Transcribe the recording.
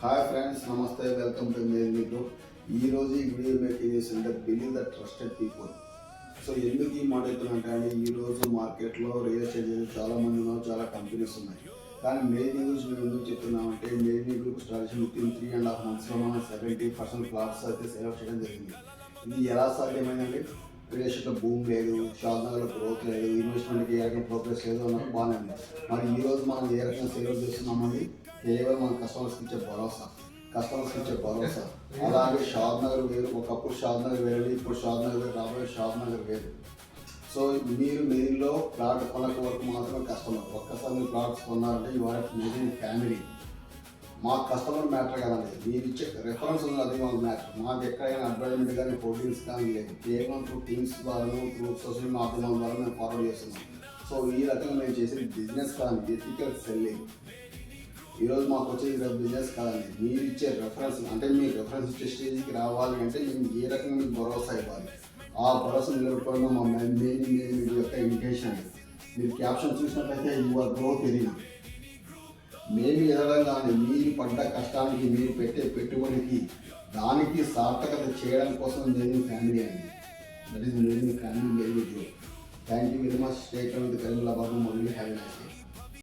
Hi friends, నమస్తే, welcome to Mary group. ఈరోజు ఈ వీడియో మేకింగ్ చేస్తుంటే believe the trusted people. So ఎందుకు ఈ మాట చెప్తున్నట్టే ఈరోజు మార్కెట్లో రియల్ ఎస్టేట్ చాలా మంది ఉన్నారు, చాలా కంపెనీస్ ఉన్నాయి. కానీ మెయిన్ గురించి మేము ఎందుకు చెప్తున్నామంటే main group start with in 3.5 monthsలో మనం 70% ప్లాట్స్ అయితే సేల్ చేయడం జరిగింది. ఇది ఎలా సాధ్యమైందండి? రియల్ ఎస్టేట్లో భూమి లేదు, షాద్నగర్లో గ్రోత్ లేదు, ఇన్వెస్ట్మెంట్కి ఏ రకం ప్రోగ్రెస్ లేదు అన్నది బాగానే ఉంది. మరి ఈరోజు మనం ఏ రకంగా సేల్ చేస్తున్నామండి? కేవలం మన కస్టమర్స్కి ఇచ్చే భరోసా. అలాగే షాద్నగర్ వేరు, ఒకప్పుడు షాద్నగర్ వేరు, ఇప్పుడు షాద్నగర్ వేరు, రాబోయే షాద్నగర్ వేరు. సో మీరు మెయిన్లో ప్లాట్ కొనక వరకు మాత్రమే కస్టమర్. ఒక్కసారి మీరు ప్లాట్స్ కొన్నారంటే యూ ఆర్ మెయిన్ ఫ్యామిలీ. మా కస్టమర్ మ్యాటర్ కదండి, మీరు ఇచ్చే రెఫరెన్స్ ఉంది, అది మాకు మ్యాటర్. మాకు ఎక్కడైనా అడ్వర్టైజ్మెంట్ కానీ హోర్డింగ్స్ కానీ లేదు, కేవలం త్రూ టీమ్స్ ద్వారా త్రూ సోషల్ మాధ్యమం ద్వారా మేము ఫార్వర్డ్ చేస్తున్నాం. సో ఈ రకంగా మేము చేసేది బిజినెస్ కాదండి, ఎథికల్ సెల్లింగ్. ఈరోజు మాకు వచ్చేది బిజినెస్ కాదండి, మీరు ఇచ్చే రెఫరెన్స్. అంటే మీరు రెఫరెన్స్ ఇచ్చే స్టేజ్కి రావాలి అంటే మేము ఏ రకంగా మీకు భరోసా ఇవ్వాలి, ఆ భరోసా నిలబెట్టుకోవడం మా మెయిన్ యొక్క ఇంటెన్షన్. మీరు క్యాప్షన్ చూసినట్లయితే యువర్ గ్రోత్ ఎదిగిన మేము ఎదగంగానే మీరు పడ్డ కష్టానికి, మీరు పెట్టే పెట్టుబడికి, దానికి సార్థకత చేయడం కోసం నేను ఫ్యామిలీ అండి. దట్ ఈస్ నేను family. Thank you very much. Stay committee Karimlabad. Only have a nice day.